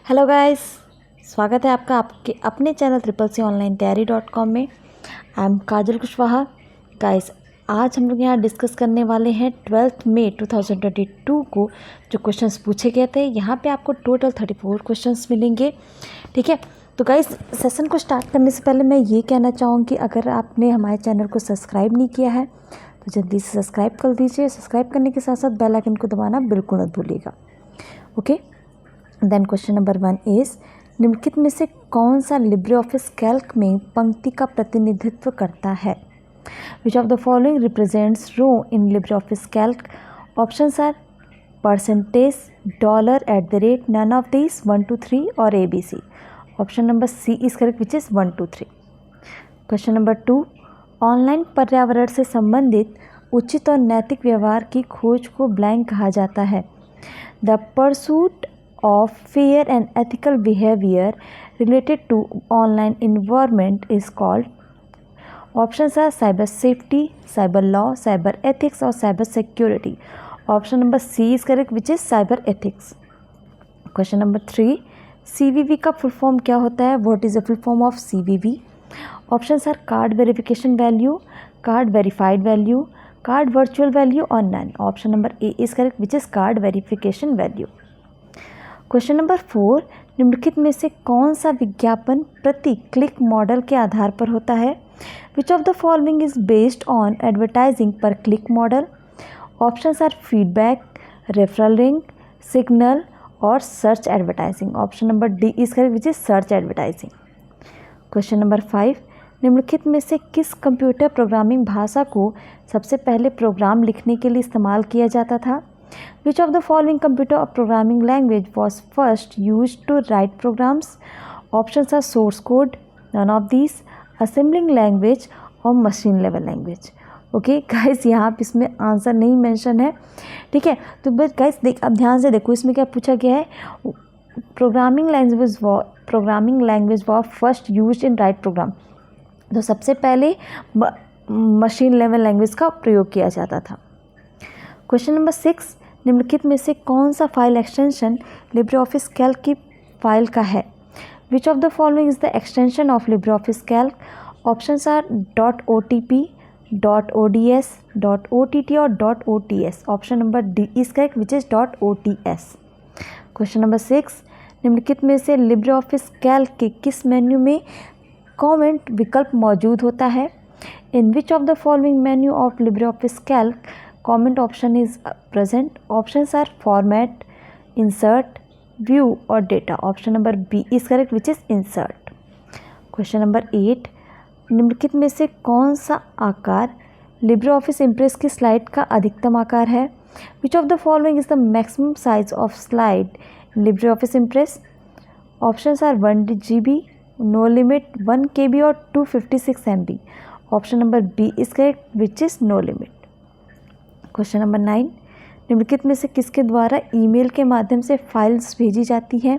Hello guys, स्वागत है आपका आपके अपने चैनल CCC-online-tayari.com में। I am Kajal Kushwaha. Guys, आज हम लोग यहाँ डिस्कस करने वाले हैं 12 मई 2022 को जो क्वेश्चंस पूछे गए थे। यहाँ पे आपको टोटल 34 क्वेश्चंस मिलेंगे, ठीक है। तो गाइस, सेशन को स्टार्ट करने से पहले मैं ये कहना चाहूँगी, अगर आपने हमारे चैनल को सब्सक्राइब नहीं किया है तो जल्दी से सब्सक्राइब कर दीजिए। सब्सक्राइब करने के साथ साथ बेल आइकन को दबाना बिल्कुल मत भूलिएगा, okay. Then question number 1 is, निम्नलिखित में से कौन सा लिब्रे ऑफिस कैल्क में पंक्ति का प्रतिनिधित्व करता है? Which of the following represents row in LibreOffice Calc? Options are percentage, dollar, at the rate, none of this, 1 2 3 और ABC। Option number C is correct, which is 1 2 3। Question number 2, online पर्यावरण से संबंधित उचित और नैतिक व्यवहार की खोज को ब्लैंक कहा जाता है। The pursuit of fair and ethical behavior related to online environment is called. Options are cyber safety, cyber law, cyber ethics और cyber security. Option number C is correct, which is cyber ethics. Question number 3, CVV का full form क्या होता है? What is the full form of CVV? Options are card verification value, card verified value, card virtual value or none. Option number A is correct, which is card verification value. Question number 4, निम्नलिखित में से कौन सा विज्ञापन प्रति click model के आधार पर होता है? Which of the following is based on advertising per click model? Options are feedback, referral link, signal और search advertising. Option number D is correct, which is search advertising. Question number 5, निम्नलिखित में से किस computer programming भाषा को सबसे पहले programme लिखने के लिए इस्तेमाल किया जाता था? Which of the following computer programming language was first used to write programs? Options are source code, none of these, assembling language और machine level language. Okay guys, यहाँ पे इसमें आंसर नहीं मेंशन है, ठीक है। तो बस गाइस अब ध्यान से देखो, इसमें क्या पूछा गया है। Programming language was first used in write program. तो सबसे पहले मशीन लेवल लैंग्वेज का प्रयोग किया जाता था। क्वेश्चन नंबर 6, निम्नलिखित में से कौन सा file extension LibreOffice Calc की फाइल का है? Which of the following is the extension of Libre office Calc? Options are .OTP, .ODS, .OTT और .OTS। Option number D is correct, which is .OTS। Question number 6, निम्नलिखित में से LibreOffice Calc के किस menu में comment विकल्प मौजूद होता है? In which of the following menu of Libre office Calc comment option is present? Options are format, insert, view और data. Option number B is correct, which is insert. Question number 8, निम्नलिखित में से कौन सा आकार लिब्रे ऑफिस इम्प्रेस की slide का अधिकतम आकार है? Which of the following is the maximum size of slide in Libre office impress? Options are 1 GB, no limit, 1 KB और 256 MB. Option number B is correct, which is no limit. Question number 9, निम्नलिखित में से किसके द्वारा email के माध्यम से files भेजी जाती हैं?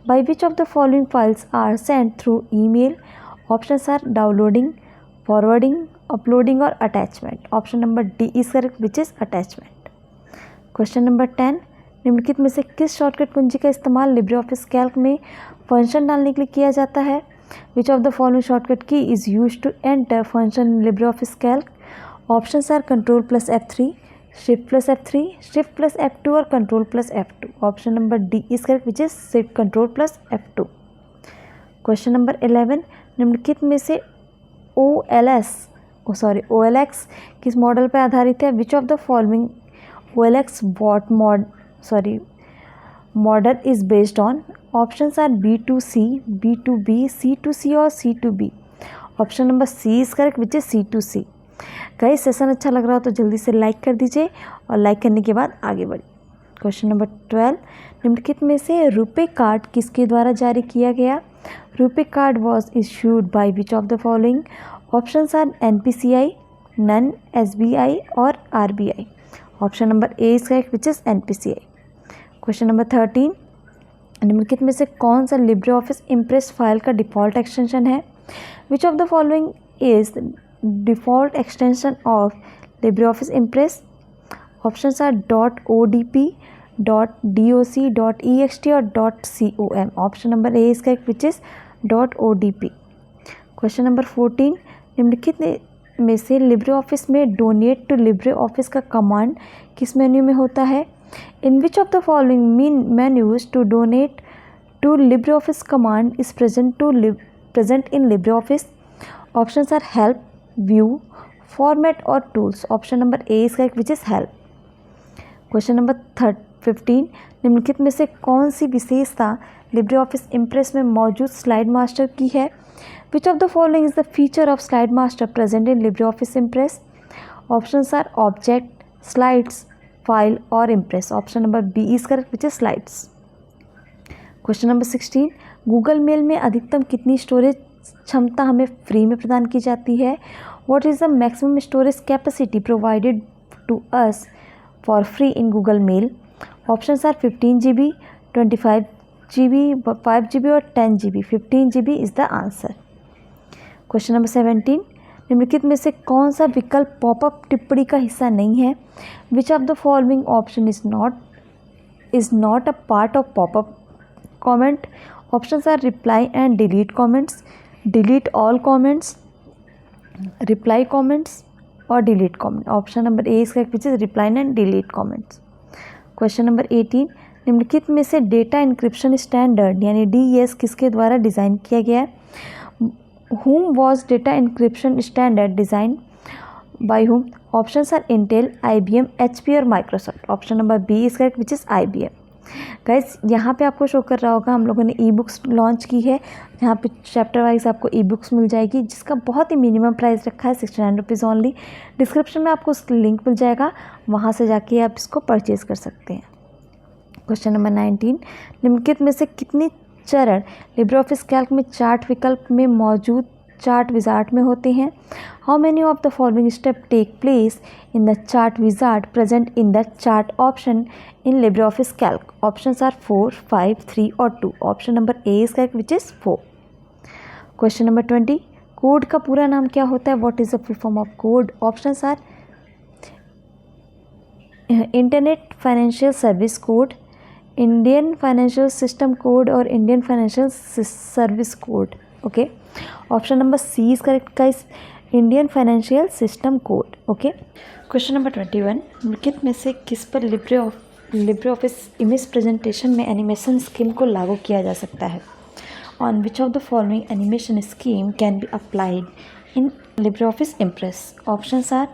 By which of the following files are send through email? Options are downloading, forwarding, uploading और attachment. Option number D is correct, which is attachment. Question number 10, निम्नलिखित में से किस शॉर्टकट कुंजी का इस्तेमाल लिब्रे ऑफिस कैल्क में फंक्शन डालने के लिए किया जाता है? Which of the following shortcut key is use to enter function in LibreOffice Calc? Options are control plus F3, shift plus F3, shift plus F2 और control plus F2। Option number D is correct, which is shift control plus F2। Question number 11, निम्नलिखित में से OLX किस model पर आधारित है? Which of the following OLX model is based on? Options are B2C, B2B, C2C और C2B। Option number C is correct, which is C2C। Guys, session अच्छा लग रहा हो तो जल्दी से लाइक कर दीजिए और लाइक करने के बाद आगे बढ़िए। क्वेश्चन नंबर 12, निम्नलिखित में से रुपे कार्ड किसके द्वारा जारी किया गया? RuPay card was issued by which of the following? Options are NPCI, none, SBI और RBI। Option number A is correct, which is NPCI। Question number 13, निम्नलिखित में से कौन सा लिब्रे ऑफिस इम्प्रेस फाइल का डिफ़ॉल्ट एक्सटेंशन है? Which of the following is default extension of LibreOffice Impress? Options are .odp, .doc.ext और .com. Option number A इसका एक which is .odp. Question number 14, निम्नलिखित में से लिब्रे ऑफिस में donate to LibreOffice का command किस मेन्यू में होता है? In which of the following menus to donate to LibreOffice command is present in LibreOffice? Options are help, view, format और टूल्स. ऑप्शन नंबर ए इसका एक which is help. Question number 15, निम्नलिखित में से कौन सी विशेषता Libre office impress में मौजूद स्लाइड मास्टर की है? Which of the following is the feature of slide master present in LibreOffice Impress? Options are object, slides, file और Impress. Option number B is correct which is slides. Question number 16, Google mail में अधिकतम कितनी storage क्षमता हमें free में प्रदान की जाती है? What is the maximum storage capacity provided to us for free in Google mail? Options are 15 GB, 25 GB, 5 GB और 10 GB. 15 GB is the answer. Question number 17, निम्नलिखित में से कौन सा विकल्प पॉपअप टिप्पणी का हिस्सा नहीं है? Which of the following option is not a part of popup comment? Options are reply and delete comments, delete all comments, reply comments और delete comment. Option number A इसका which is reply and delete comments. Question number 18, निम्नलिखित में से data encryption standard यानी DES किसके द्वारा design किया गया है? Whom was data encryption standard designed by whom? Options are Intel, IBM, HP और Microsoft. ऑप्शन नंबर बी इसका विच इज़ IBM. गाइस यहाँ पे आपको शो कर रहा होगा हम लोगों ने ई बुक्स लॉन्च की है, जहाँ पे चैप्टर वाइज आपको ई बुक्स मिल जाएगी, जिसका बहुत ही मिनिमम प्राइस रखा है 69 रुपीज़ ओनली. डिस्क्रिप्शन में आपको उसका लिंक मिल जाएगा, वहाँ से जाके आप इसको परचेज़ कर सकते हैं. क्वेश्चन नंबर 19, निम्नलिखित में से कितनी चरण लिब्रे ऑफिस कैल्क में चार्ट विकल्प में मौजूद चार्ट विजार्ड में होते हैं? How many of the following step take place in the chart wizard present in the chart option in LibreOffice Calc? Options are 4, 5, 3 और 2. Option number A is correct which is 4. Question number 20, code का पूरा नाम क्या होता है? What is the full form of code? Options are internet financial service code, Indian financial system code और Indian financial service code. Okay, option number C is correct guys, Indian financial system code. Okay. Question number 21, निम्नलिखित में से किस पर LibreOffice image presentation में animation scheme को लागू किया जा सकता है? On which of the following animation scheme can be applied in LibreOffice Impress? Options are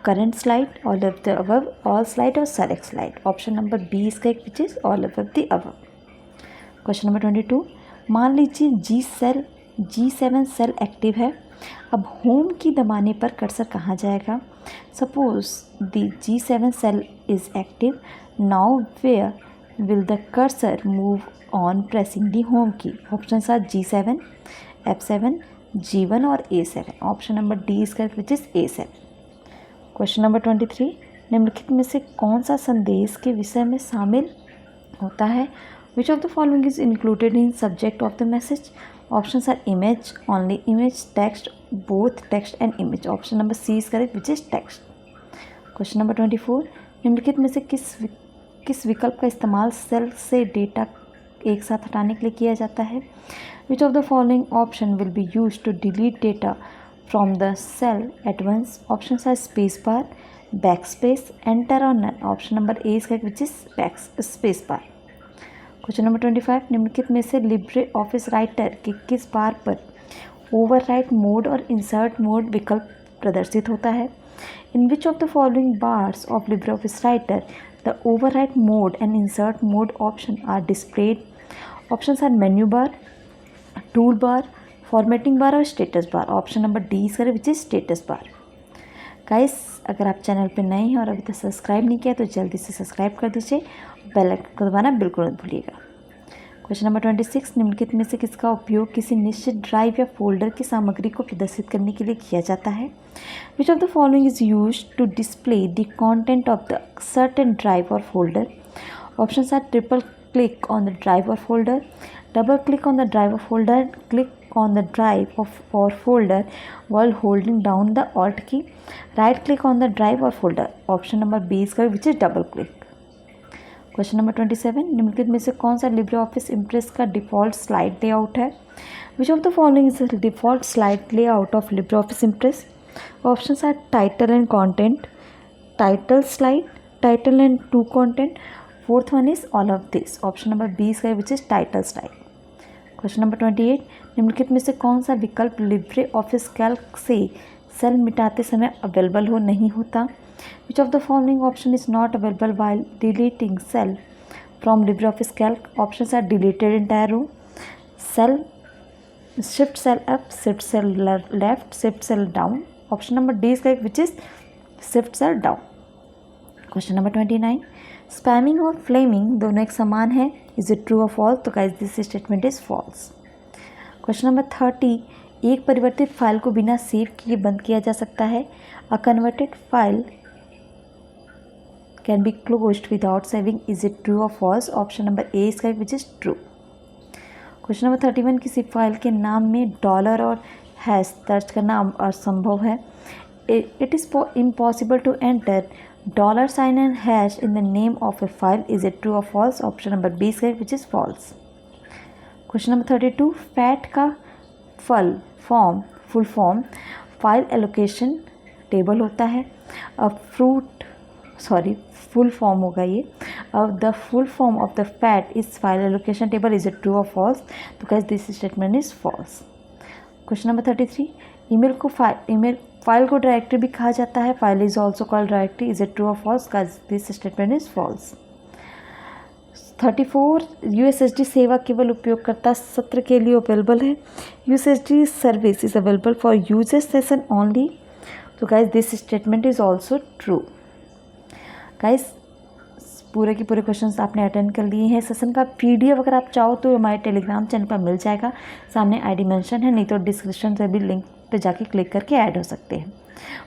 current slide, all of the above, all slide और select slide. Option number B इसका एक which is all of the above. Question number 22, मान लीजिए G7 cell active है. अब home की दबाने पर कर्सर कहाँ जाएगा? Suppose the G7 cell is active. Now where will the cursor move on pressing the home key? Options are G7, F7, G1 और A7. ऑप्शन नंबर डी इसका which is A7. Question number 23, निम्नलिखित में से कौन सा संदेश के विषय में शामिल होता है? Which of the following is included in subject of the message? Options are image, only image, text, both text and image. Option number C is correct which is text. Question number 24, निम्नलिखित में से किस विकल्प का इस्तेमाल cell से data एक साथ हटाने के लिए किया जाता है? Which of the following option will be use to delete data from the cell at once? Options are space bar, backspace, enter or none. Option number A is correct which is space bar. Question number 25, निम्नलिखित में से Libre Office writer के किस bar पर overwrite mode और insert mode विकल्प प्रदर्शित होता है? In which of the following bars of Libre Office Writer the overwrite mode and insert mode option are displayed? Options are menu bar, tool bar, formatting bar और status bar. Option number D is correct which is status bar. Guys, अगर आप channel पे नए हैं और अभी तक subscribe नहीं किया तो जल्दी से सब्सक्राइब कर दीजिए, बेल आइकन को दबाना बिल्कुल मत भूलिएगा. क्वेश्चन नंबर 26, निम्नलिखित में से किसका उपयोग किसी निश्चित ड्राइव या फोल्डर की सामग्री को प्रदर्शित करने के लिए किया जाता है? Which of the following is use to display the content of the certain drive or folder? Options are triple click on the drive or folder, double click on the drive or folder, click on the drive or folder while holding down the alt key, right click on the drive or folder. Option number B is correct which is double click. Question number 27, निम्नलिखित में से कौन सा LibreOffice Impress का default slide layout है? Which of the following is the default slide layout of Libre office Impress? Options are title and content, title slide, title and two content. Fourth one is all of this. Option number B is which is title slide. Question number 28, निम्नलिखित में से कौन सा विकल्प LibreOffice Calc से cell मिटाते समय available नहीं होता? Which of the following option is not available while deleting cell from LibreOffice Calc? Options are deleted entire row, cell, shift cell up, shift cell left, shift cell down. Option number D is correct, which is shift cell down. Question number 29, spamming और flaming दोनों एक समान है. Is it true और false? तो guys this statement is false. Question number 30, एक परिवर्तित file को बिना सेव किए बंद किया जा सकता है. A converted file can be closed without saving. Is it true और false? Option number A is correct, which is true. Question number 31, किसी फाइल के नाम में डॉलर और हैश दर्ज करना असंभव है. It is impossible to enter dollar sign and hash in the name of a file. Is it true or false? Option number B is correct, which is false. Question number 32, FAT का full form file allocation table होता है. full form होगा ये. The full form of the FAT is file allocation table. Is it true or false? Because this statement is false. Question number 33, email file को directory भी कहा जाता है. File is also called directory. Is it true और false? This statement is false. 34, USSD सेवा केवल उपयोगकर्ता सत्र के लिए अवेलेबल है. USSD service is available for user session only. तो guys this statement is also true. Guys पूरे के पूरे क्वेश्चंस आपने अटेंड कर लिए हैं. सेशन का पीडीएफ अगर आप चाहो तो हमारे टेलीग्राम चैनल पर मिल जाएगा. सामने आईडी मेंशन है, नहीं तो डिस्क्रिप्शन से भी लिंक पे जाके क्लिक करके ऐड हो सकते हैं.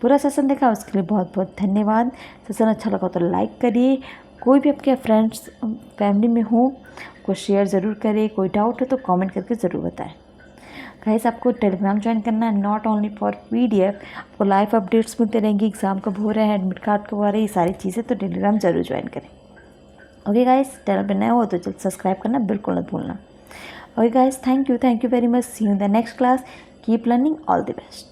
पूरा सेशन देखा उसके लिए बहुत बहुत धन्यवाद. सेशन अच्छा लगा तो लाइक करिए. कोई भी आपके फ्रेंड्स फैमिली में हो को शेयर ज़रूर करिए. कोई डाउट हो तो कमेंट करके ज़रूर बताएं. गाइस आपको टेलीग्राम ज्वाइन करना है, नॉट ओनली फॉर पीडीएफ. आपको लाइव अपडेट्स मिलते रहेंगी. एग्ज़ाम कब हो रहे हैं, एडमिट कार्ड कब आ रहे हैं, ये सारी चीज़ें. तो टेलीग्राम ज़रूर ज्वाइन करें. ओके गाइस, चैनल पर नए हो तो जल्द सब्सक्राइब करना बिल्कुल मत भूलना. Okay guys, thank you very much. See you in the next class. Keep learning. All the best.